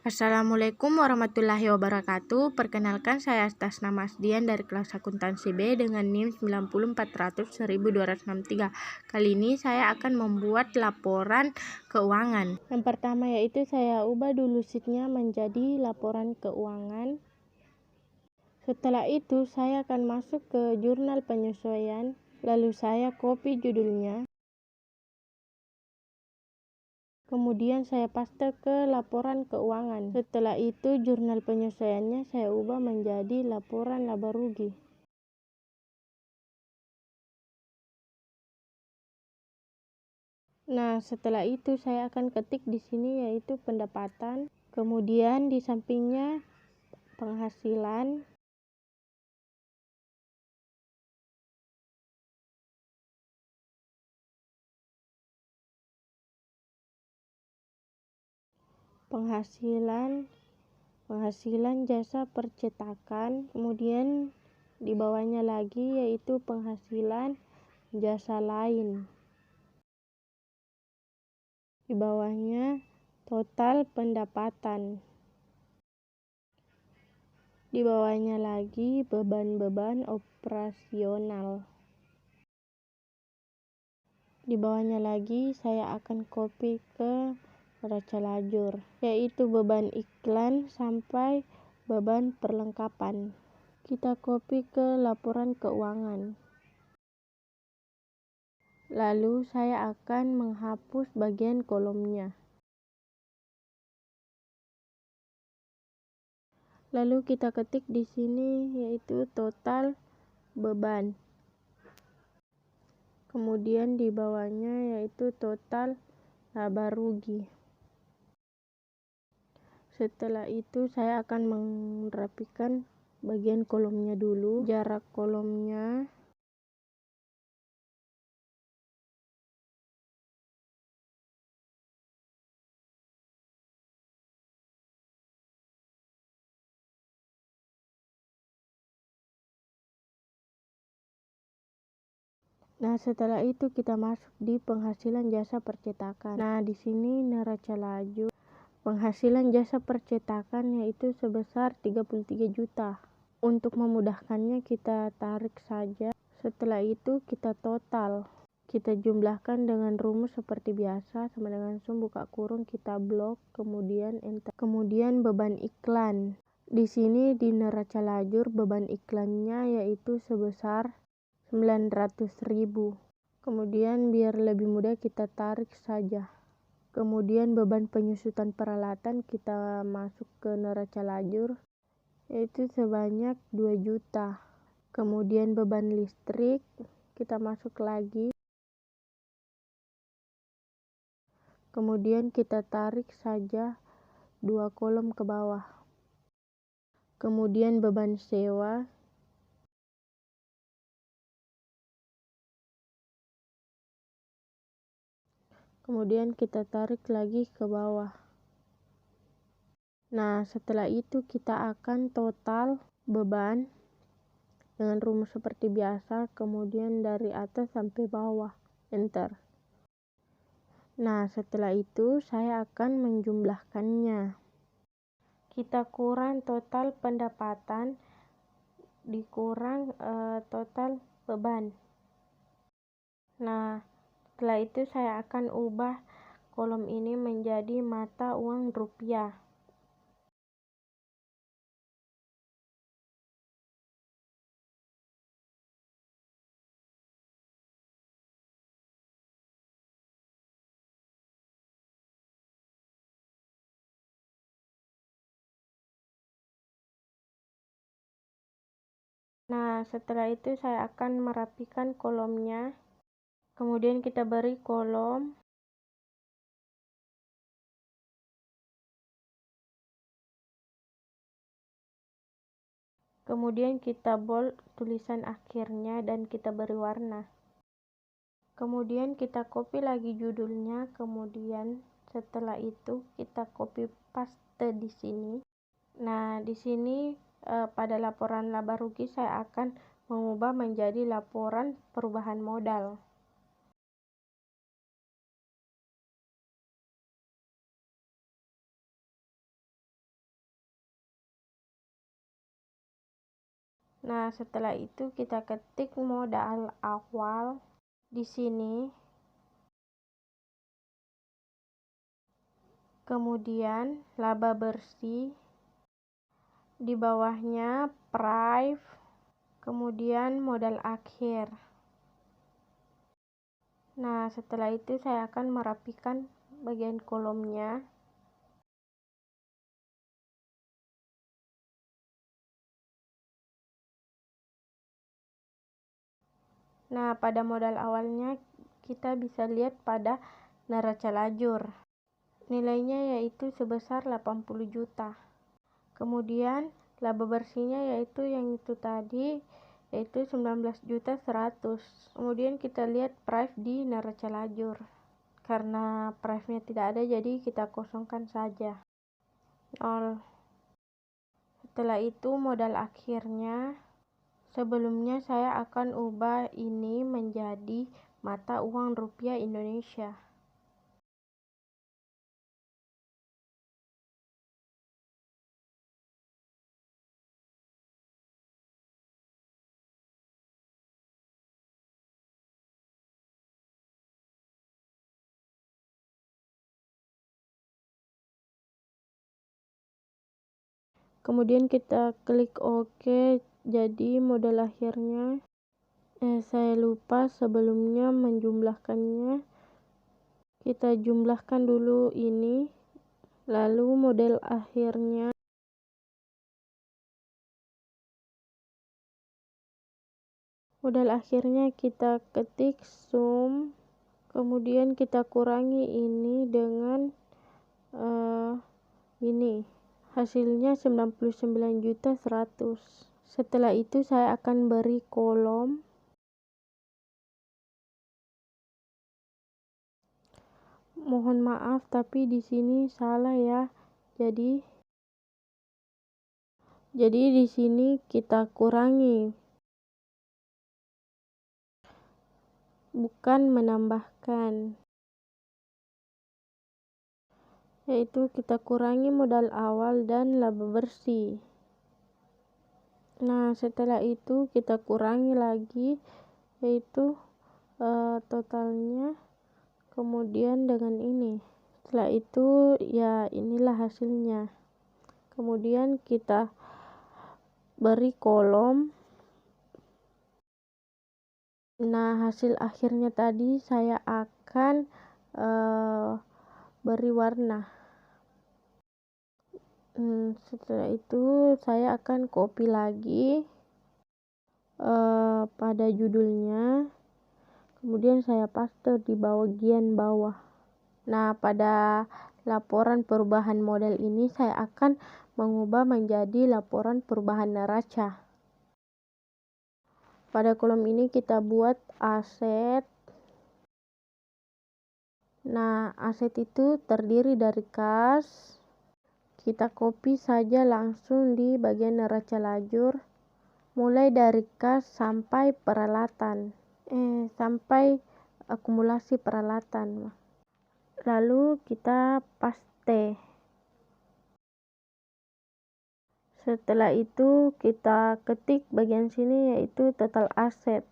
Assalamualaikum warahmatullahi wabarakatuh. Perkenalkan, saya atas nama Asdian dari kelas akuntansi B dengan NIM 90400-1263. Kali ini saya akan membuat laporan keuangan. Yang pertama yaitu saya ubah dulu sheetnya menjadi laporan keuangan. Setelah itu saya akan masuk ke jurnal penyesuaian, lalu saya copy judulnya. Kemudian saya paste ke laporan keuangan. Setelah itu jurnal penyesuaiannya saya ubah menjadi laporan laba rugi. Nah, setelah itu saya akan ketik di sini yaitu pendapatan. Kemudian di sampingnya penghasilan. Penghasilan jasa percetakan. Kemudian di bawahnya lagi yaitu penghasilan jasa lain. Di bawahnya total pendapatan. Di bawahnya lagi beban-beban operasional. Di bawahnya lagi saya akan copy ke neraca lajur, yaitu beban iklan sampai beban perlengkapan. Kita copy ke laporan keuangan. Lalu saya akan menghapus bagian kolomnya. Lalu kita ketik di sini yaitu total beban. Kemudian di bawahnya yaitu total laba rugi. Setelah itu saya akan merapikan bagian kolomnya dulu, jarak kolomnya. Nah, setelah itu kita masuk di penghasilan jasa percetakan. Nah, di sini neraca lajur penghasilan jasa percetakan yaitu sebesar 33 juta. Untuk memudahkannya kita tarik saja. Setelah itu kita total. Kita jumlahkan dengan rumus seperti biasa, sama dengan sum buka kurung, kita blok, kemudian enter. Kemudian beban iklan. Di sini di neraca lajur beban iklannya yaitu sebesar 900.000. Kemudian biar lebih mudah kita tarik saja. Kemudian beban penyusutan peralatan kita masuk ke neraca lajur yaitu sebanyak 2 juta. Kemudian beban listrik kita masuk lagi. Kemudian kita tarik saja 2 kolom ke bawah. Kemudian beban sewa. Kemudian kita tarik lagi ke bawah. Nah, setelah itu kita akan total beban dengan rumus seperti biasa, kemudian dari atas sampai bawah, enter. Nah, setelah itu saya akan menjumlahkannya. Kita kurang total pendapatan dikurang total beban. Nah, setelah itu saya akan ubah kolom ini menjadi mata uang rupiah. Nah, setelah itu saya akan merapikan kolomnya. Kemudian kita beri kolom. Kemudian kita bold tulisan akhirnya dan kita beri warna. Kemudian kita copy lagi judulnya, kemudian setelah itu kita copy paste di sini. Nah, di sini pada laporan laba rugi saya akan mengubah menjadi laporan perubahan modal. Nah, setelah itu kita ketik modal awal di sini. Kemudian laba bersih, di bawahnya price, kemudian modal akhir. Nah, setelah itu saya akan merapikan bagian kolomnya. Nah, pada modal awalnya kita bisa lihat pada neraca lajur. Nilainya yaitu sebesar 80 juta. Kemudian laba bersihnya yaitu yang itu tadi, yaitu 19.100.000. Kemudian kita lihat price di neraca lajur. Karena price-nya tidak ada, jadi kita kosongkan saja. 0. Setelah itu modal akhirnya, sebelumnya saya akan ubah ini menjadi mata uang rupiah Indonesia. Kemudian kita klik OK. Jadi modal akhirnya saya lupa sebelumnya menjumlahkannya. Kita jumlahkan dulu ini, lalu modal akhirnya kita ketik sum, kemudian kita kurangi ini dengan ini, hasilnya 99.100.000. Setelah itu saya akan beri kolom. Mohon maaf tapi di sini salah ya. Jadi di sini kita kurangi, bukan menambahkan. Yaitu kita kurangi modal awal dan laba bersih. Nah, setelah itu kita kurangi lagi, yaitu totalnya, kemudian dengan ini. Setelah itu ya inilah hasilnya. Kemudian kita beri kolom. Nah, hasil akhirnya tadi saya akan beri warna. Setelah itu saya akan copy lagi pada judulnya, kemudian saya paste di bagian bawah. Nah, pada laporan perubahan model ini saya akan mengubah menjadi laporan perubahan neraca. Pada kolom ini kita buat aset. Nah, aset itu terdiri dari kas. Kita copy saja langsung di bagian neraca lajur, mulai dari kas sampai peralatan, sampai akumulasi peralatan. Lalu kita paste. Setelah itu kita ketik bagian sini yaitu total aset.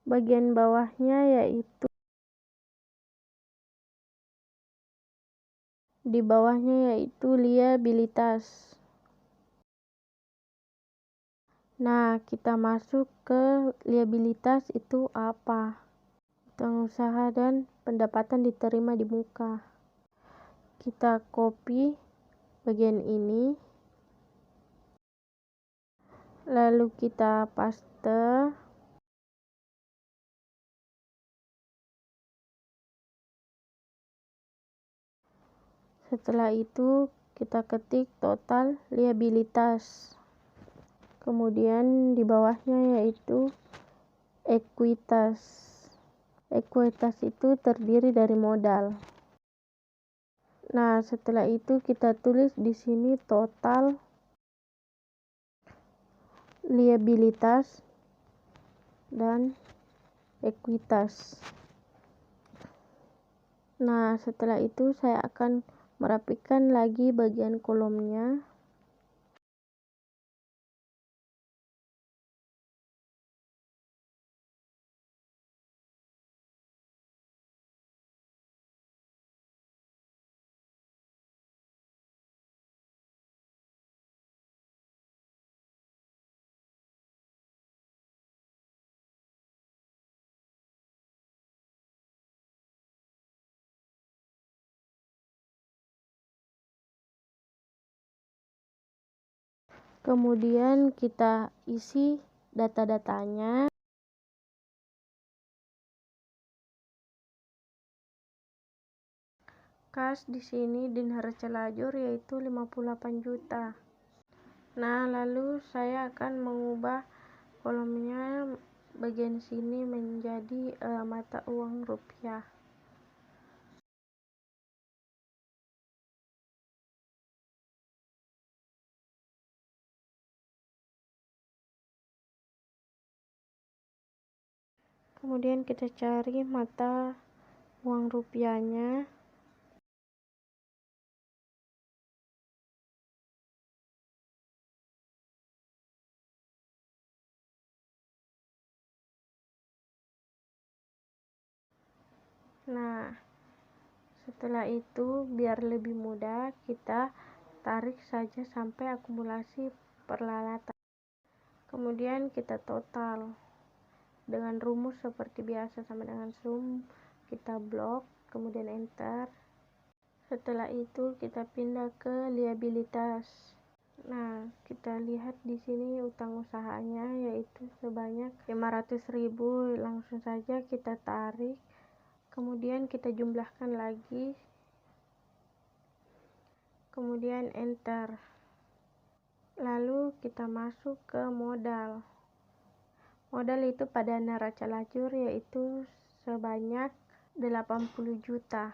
Bagian bawahnya yaitu liabilitas. Nah, kita masuk ke liabilitas itu apa? Utang usaha dan pendapatan diterima di muka. Kita copy bagian ini, lalu kita paste. Setelah itu kita ketik total liabilitas. Kemudian di bawahnya yaitu ekuitas. Ekuitas itu terdiri dari modal. Nah, setelah itu kita tulis di sini total liabilitas dan ekuitas. Nah, setelah itu saya akan merapikan lagi bagian kolomnya. Kemudian kita isi data-datanya. Kas di sini di neraca lajur yaitu 58 juta. Nah, lalu saya akan mengubah kolomnya bagian sini menjadi mata uang rupiah. Kemudian kita cari mata uang rupiahnya. Nah, setelah itu biar lebih mudah kita tarik saja sampai akumulasi peralatan. Kemudian kita total dengan rumus seperti biasa sama dengan sum, kita blok, kemudian enter. Setelah itu kita pindah ke liabilitas. Nah, kita lihat di sini utang usahanya yaitu sebanyak 500.000. Langsung saja kita tarik. Kemudian kita jumlahkan lagi. Kemudian enter. Lalu kita masuk ke modal. Modal itu pada neraca lajur yaitu sebanyak 80 juta.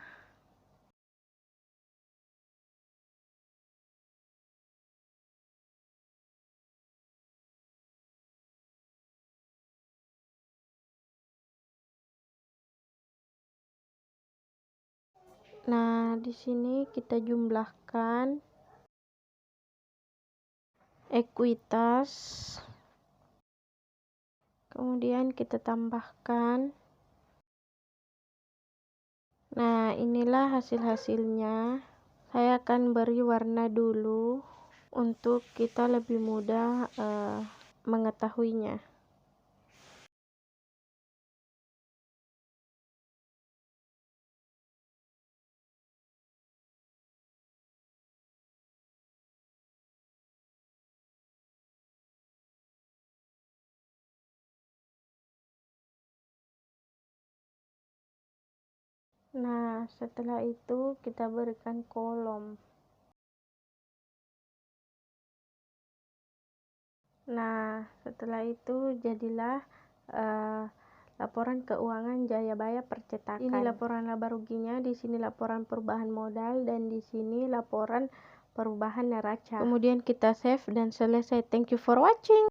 Nah, di sini kita jumlahkan ekuitas. Kemudian kita tambahkan. Nah, inilah hasil-hasilnya. Saya akan beri warna dulu untuk kita lebih mudah mengetahuinya. Nah, setelah itu kita berikan kolom. Nah, setelah itu jadilah laporan keuangan Jayabaya Percetakan. Ini laporan laba ruginya, di sini laporan perubahan modal, dan di sini laporan perubahan neraca. Kemudian kita save dan selesai. Thank you for watching.